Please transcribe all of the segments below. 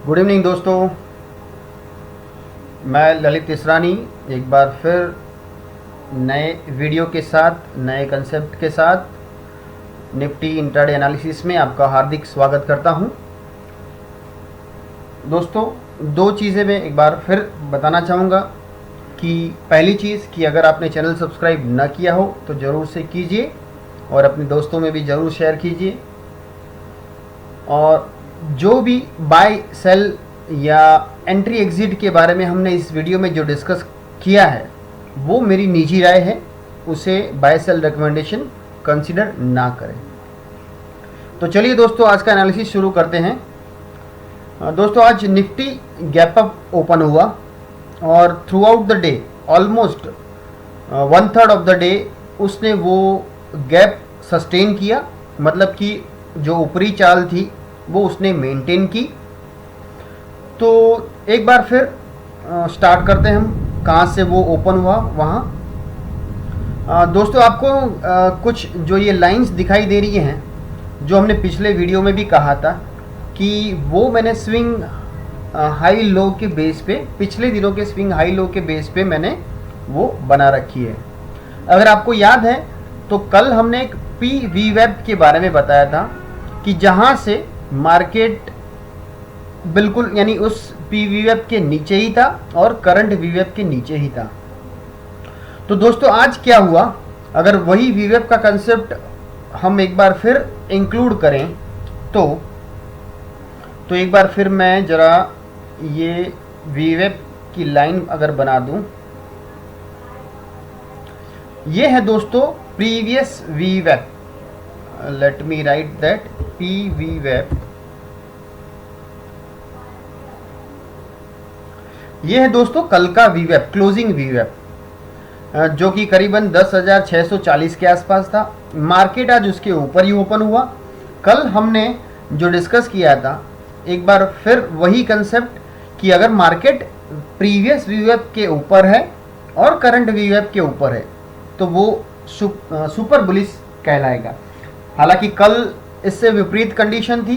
Good evening दोस्तों, मैं ललित इसरानी एक बार फिर नए वीडियो के साथ, नए कंसेप्ट के साथ निफ्टी इंट्राडे एनालिसिस में आपका हार्दिक स्वागत करता हूं। दोस्तों, दो चीज़ें मैं एक बार फिर बताना चाहूँगा कि पहली चीज़ कि अगर आपने चैनल सब्सक्राइब न किया हो तो ज़रूर से कीजिए और अपने दोस्तों में भी ज़रूर शेयर कीजिए। और जो भी बाय सेल या एंट्री एग्ज़िट के बारे में हमने इस वीडियो में जो डिस्कस किया है वो मेरी निजी राय है, उसे बाय सेल रिकमेंडेशन कंसीडर ना करें। तो चलिए दोस्तों, आज का एनालिसिस शुरू करते हैं। दोस्तों, आज निफ्टी गैप अप ओपन हुआ और through out the day almost 1/3 of the day उसने वो गैप सस्टेन किया, मतलब कि जो ऊपरी चाल थी वो उसने मेंटेन की। तो एक बार फिर स्टार्ट करते हैं हम कहाँ से वो ओपन हुआ वहाँ। दोस्तों, आपको कुछ जो ये लाइंस दिखाई दे रही हैं, जो हमने पिछले वीडियो में भी कहा था कि वो मैंने स्विंग हाई लो के बेस पे, पिछले दिनों के स्विंग हाई लो के बेस पे मैंने वो बना रखी है। अगर आपको याद है तो कल हमने एक PVWAP के बारे में बताया था कि जहाँ से मार्केट बिल्कुल यानी उस PVWAP के नीचे ही था और करंट VWAP के नीचे ही था। तो दोस्तों, आज क्या हुआ, अगर वही VWAP का कंसेप्ट हम एक बार फिर इंक्लूड करें तो एक बार फिर मैं ज़रा ये VWAP की लाइन अगर बना दूं, ये है दोस्तों previous VWAP। Let me right that PVWAP। ये है दोस्तों कल का VWAP, क्लोजिंग VWAP, जो कि करीबन 10,640 के आसपास था। मार्केट आज उसके ऊपर ही ओपन हुआ। कल हमने जो डिस्कस किया था एक बार फिर वही कंसेप्ट कि अगर मार्केट प्रीवियस VWAP के ऊपर है और करंट VWAP के ऊपर है तो वो सुपर बुलिश कहलाएगा। हालांकि कल इससे विपरीत कंडीशन थी।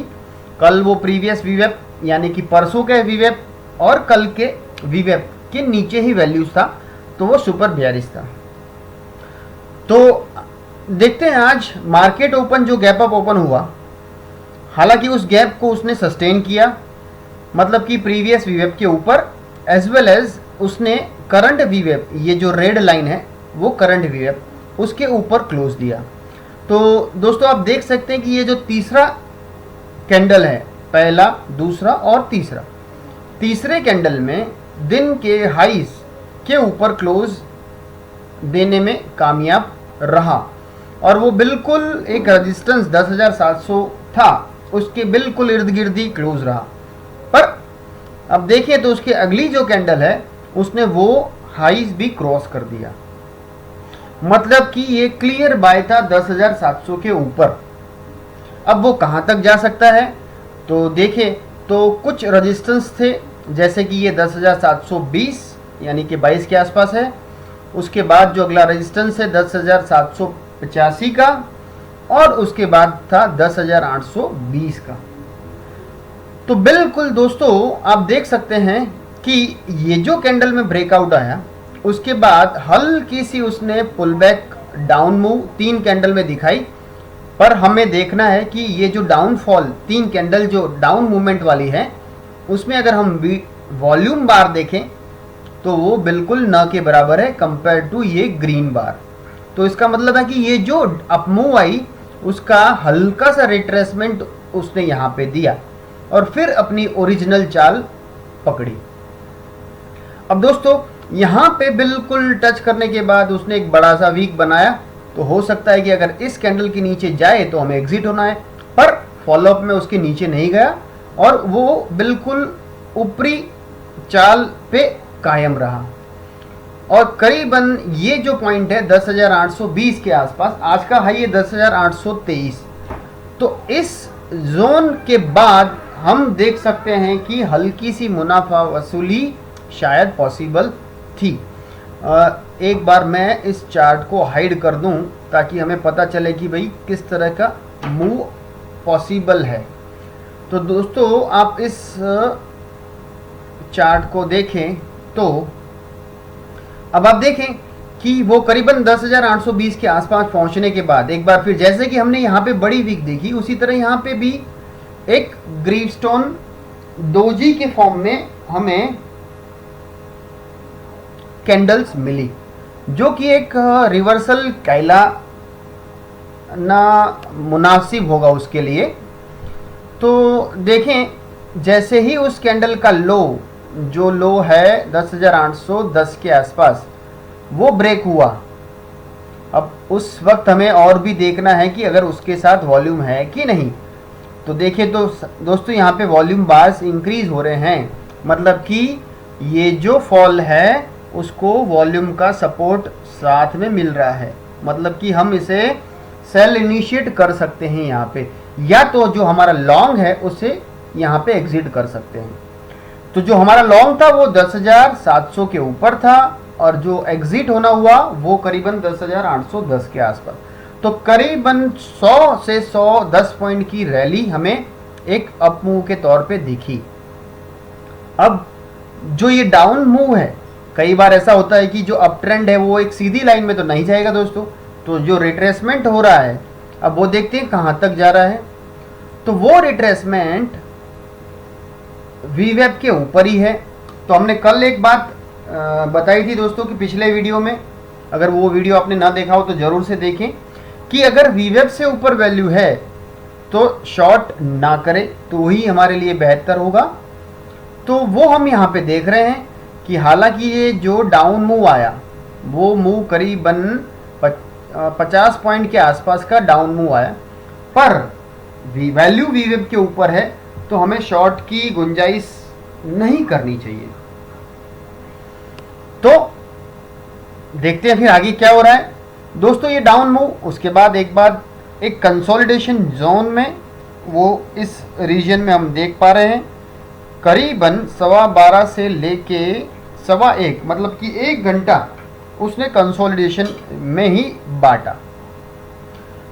कल वो प्रीवियस VWAP यानी कि परसों के VWAP और कल के VWAP के नीचे ही वैल्यूज था, तो वो सुपर बेयरिश था। तो देखते हैं आज मार्केट ओपन जो गैप अप ओपन हुआ, हालांकि उस गैप को उसने सस्टेन किया, मतलब कि प्रीवियस VWAP के ऊपर एज वेल एज उसने करंट VWAP, ये जो रेड लाइन है वो करंट VWAP उसके ऊपर क्लोज दिया। तो दोस्तों, आप देख सकते हैं कि ये जो तीसरा कैंडल है, पहला, दूसरा और तीसरा, तीसरे कैंडल में दिन के हाईस के ऊपर क्लोज देने में कामयाब रहा और वो बिल्कुल एक रेजिस्टेंस 10,700 था, उसके बिल्कुल इर्द गिर्द ही क्लोज रहा। पर अब देखिए तो उसकी अगली जो कैंडल है उसने वो हाईस भी क्रॉस कर दिया, मतलब कि ये क्लियर बाय था 10,700 के ऊपर। अब वो कहाँ तक जा सकता है तो देखिए तो कुछ रेजिस्टेंस थे, जैसे कि ये 10,720 यानी कि 22 के आसपास है। उसके बाद जो अगला रेजिस्टेंस है 10,785 का और उसके बाद था 10,820 का। तो बिल्कुल दोस्तों, आप देख सकते हैं कि ये जो कैंडल में ब्रेकआउट आया उसके बाद हल्की सी उसने pull back down move 3 candle में दिखाई। पर हमें देखना है कि ये जो डाउनफॉल 3 कैंडल जो डाउन मूवमेंट वाली है उसमें अगर हम वॉल्यूम बार देखें तो वो बिल्कुल न के बराबर है कंपेयर टू ये ग्रीन बार। तो इसका मतलब है कि ये जो अपमूव आई उसका हल्का सा रिट्रेसमेंट उसने यहाँ पे दिया और फिर अपनी ओरिजिनल चाल पकड़ी। अब दोस्तों, यहाँ पे बिल्कुल टच करने के बाद उसने एक बड़ा सा वीक बनाया, तो हो सकता है कि अगर इस कैंडल के नीचे जाए तो हमें एग्जिट होना है, पर फॉलोअप में उसके नीचे नहीं गया और वो बिल्कुल ऊपरी चाल पे कायम रहा। और करीबन ये जो पॉइंट है 10,820 के आसपास, आज का हाई है 10,823। तो इस जोन के बाद हम देख सकते हैं कि हल्की सी मुनाफा वसूली शायद पॉसिबल थी। एक बार मैं इस चार्ट को हाइड कर दूं ताकि हमें पता चले कि भाई किस तरह का मूव पॉसिबल है। तो दोस्तों, आप इस चार्ट को देखें तो अब आप देखें कि वो करीबन 10,820 के आसपास पहुंचने के बाद एक बार फिर जैसे कि हमने यहाँ पे बड़ी वीक देखी, उसी तरह यहाँ पे भी एक ग्रीवस्टोन डोजी के फॉर्म में हमें कैंडल्स मिली, जो कि एक रिवर्सल कहलाना मुनासिब होगा उसके लिए। तो देखें जैसे ही उस कैंडल का लो, जो लो है 10,810 के आसपास, वो ब्रेक हुआ। अब उस वक्त हमें और भी देखना है कि अगर उसके साथ वॉल्यूम है कि नहीं। तो देखिए तो दोस्तों यहाँ पे वॉल्यूम बार्स इंक्रीज हो रहे हैं, मतलब कि ये जो फॉल है उसको वॉल्यूम का सपोर्ट साथ में मिल रहा है, मतलब कि हम इसे सेल इनिशिएट कर सकते हैं यहाँ पे, या तो जो हमारा लॉन्ग है उसे यहाँ पे एग्जिट कर सकते हैं। तो जो हमारा लॉन्ग था वो 10,700 के ऊपर था और जो एग्जिट होना हुआ वो करीबन 10,810 के आसपास। तो करीबन 100 से 110 पॉइंट की रैली हमें एक अप मूव के तौर पे दिखी। अब जो ये डाउन मूव है, कई बार ऐसा होता है कि जो अप ट्रेंड है वो एक सीधी लाइन में तो नहीं जाएगा दोस्तों, तो जो रिट्रेसमेंट हो रहा है अब वो देखते हैं कहाँ तक जा रहा है। तो वो रिट्रेसमेंट वीवेब के ऊपर ही है। तो हमने कल एक बात बताई थी दोस्तों कि पिछले वीडियो में, अगर वो वीडियो आपने ना देखा हो तो ज़रूर से देखें, कि अगर वीवेब से ऊपर वैल्यू है तो शॉर्ट ना करें तो वही हमारे लिए बेहतर होगा। तो वो हम यहाँ पे देख रहे हैं कि हालांकि ये जो डाउन मूव आया वो मूव करीबन 50 पॉइंट के आसपास का डाउन मूव आया, पर वैल्यू वीवेब के ऊपर है तो हमें शॉर्ट की गुंजाइश नहीं करनी चाहिए। तो देखते हैं फिर आगे क्या हो रहा है दोस्तों। ये डाउन मूव, उसके बाद एक कंसोलिडेशन जोन में, वो इस रीजन में हम देख पा रहे हैं करीबन 12:15 से लेके 1:15, मतलब कि 1 घंटा उसने कंसोलिडेशन में ही बांटा।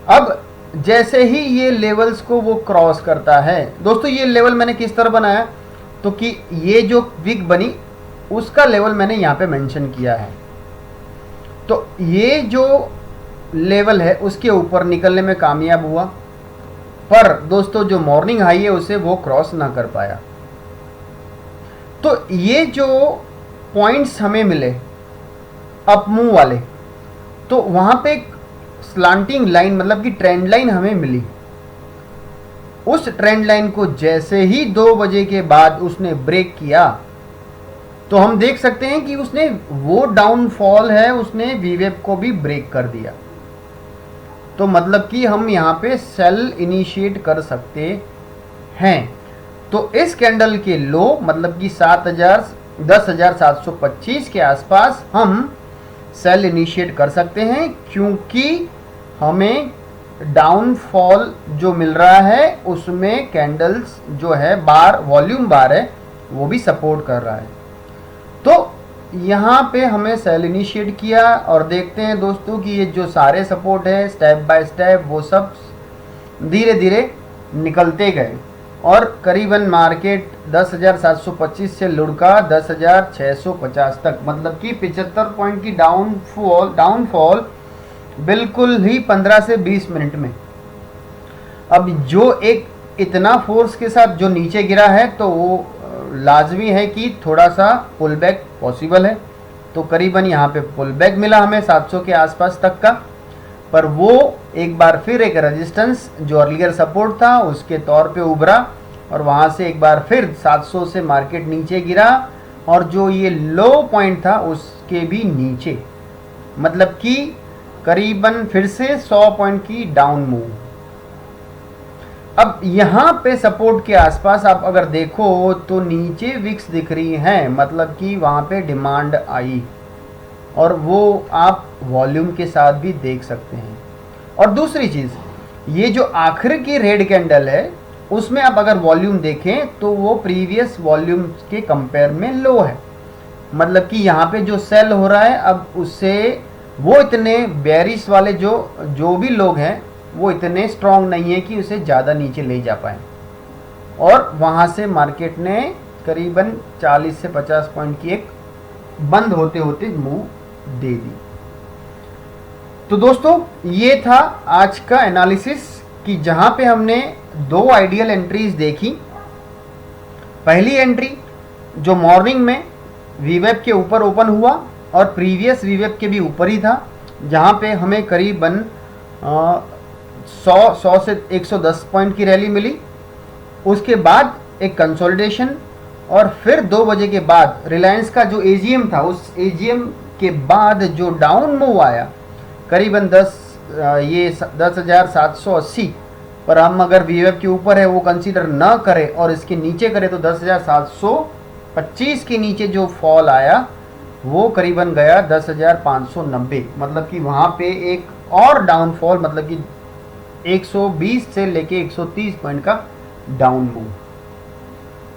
अब जैसे ही ये लेवल्स को वो क्रॉस करता है दोस्तों, ये लेवल मैंने किस तरह बनाया, तो कि ये जो विक बनी उसका लेवल मैंने यहाँ पे मेंशन किया है। तो ये जो लेवल है उसके ऊपर निकलने में कामयाब हुआ, पर दोस्तों जो मॉर्निंग हाई है उसे वो क्रॉस ना कर पाया। तो ये जो पॉइंट्स हमें मिले अप मूव वाले, तो वहाँ पे एक स्लांटिंग लाइन, मतलब कि ट्रेंड लाइन हमें मिली। उस ट्रेंड लाइन को जैसे ही 2 बजे के बाद उसने ब्रेक किया तो हम देख सकते हैं कि उसने वो डाउनफॉल है उसने वीवेब को भी ब्रेक कर दिया। तो मतलब कि हम यहाँ पे सेल इनिशिएट कर सकते हैं। तो इस कैंडल के लो, मतलब कि 10,725 के आसपास हम सेल इनिशिएट कर सकते हैं, क्योंकि हमें डाउनफॉल जो मिल रहा है उसमें कैंडल्स जो है बार, वॉल्यूम बार है, वो भी सपोर्ट कर रहा है। तो यहाँ पे हमें सेल इनिशिएट किया और देखते हैं दोस्तों कि ये जो सारे सपोर्ट है स्टेप बाय स्टेप वो सब धीरे धीरे निकलते गए और करीबन मार्केट 10,725 से लुढ़का 10,650 तक, मतलब कि 75 पॉइंट की डाउनफॉल बिल्कुल ही 15 से 20 मिनट में। अब जो एक इतना फोर्स के साथ जो नीचे गिरा है तो वो लाजमी है कि थोड़ा सा पुल बैक पॉसिबल है। तो करीबन यहाँ पे पुल बैक मिला हमें 700 के आसपास तक का, पर वो एक बार फिर एक रेजिस्टेंस जो अर्लियर सपोर्ट था उसके तौर पे उभरा और वहाँ से एक बार फिर 700 से मार्केट नीचे गिरा और जो ये लो पॉइंट था उसके भी नीचे, मतलब कि करीबन फिर से 100 पॉइंट की डाउन मूव। अब यहाँ पे सपोर्ट के आसपास आप अगर देखो तो नीचे विक्स दिख रही हैं, मतलब कि वहाँ पे डिमांड आई और वो आप वॉल्यूम के साथ भी देख सकते हैं। और दूसरी चीज़, ये जो आखिर की रेड कैंडल है उसमें आप अगर वॉल्यूम देखें तो वो प्रीवियस वॉल्यूम के कंपेयर में लो है, मतलब कि यहाँ पे जो सेल हो रहा है अब उससे वो इतने बेरिश वाले जो भी लोग हैं वो इतने स्ट्रॉन्ग नहीं है कि उसे ज़्यादा नीचे ले जा पाए और वहाँ से मार्केट ने करीबन 40 से 50 पॉइंट की एक बंद होते होते मूव दे दी। तो दोस्तों ये था आज का एनालिसिस कि जहां पे हमने दो आइडियल एंट्रीज देखी। पहली एंट्री जो मॉर्निंग में वीवेब के ऊपर ओपन हुआ और प्रीवियस वीवेब के भी ऊपर ही था, जहां पे हमें करीबन 100 से 110 पॉइंट की रैली मिली। उसके बाद एक कंसोलिडेशन और फिर 2 बजे के बाद रिलायंस का जो एजीएम था, उस एजीएम के बाद जो डाउन मूव आया करीबन 10,780 पर हम अगर वीवेब के ऊपर है वो कंसीडर न करें और इसके नीचे करें तो 10,725 के नीचे जो फॉल आया वो करीबन गया 10,590, मतलब कि वहाँ पे एक और डाउनफॉल, मतलब कि 120 से लेके 130 पॉइंट का डाउन मूव।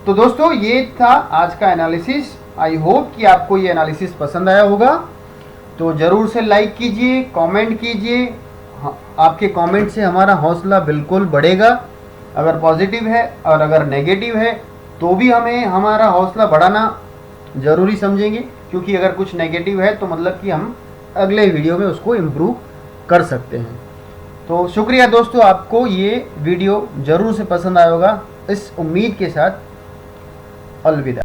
तो दोस्तों ये था आज का एनालिसिस। आई होप कि आपको ये एनालिसिस पसंद आया होगा। तो ज़रूर से लाइक कीजिए, कमेंट कीजिए। आपके कमेंट से हमारा हौसला बिल्कुल बढ़ेगा। अगर पॉजिटिव है और अगर नेगेटिव है तो भी हमें हमारा हौसला बढ़ाना ज़रूरी समझेंगे, क्योंकि अगर कुछ नेगेटिव है तो मतलब कि हम अगले वीडियो में उसको इम्प्रूव कर सकते हैं। तो शुक्रिया दोस्तों, आपको ये वीडियो ज़रूर से पसंद आया होगा इस उम्मीद के साथ। अलविदा।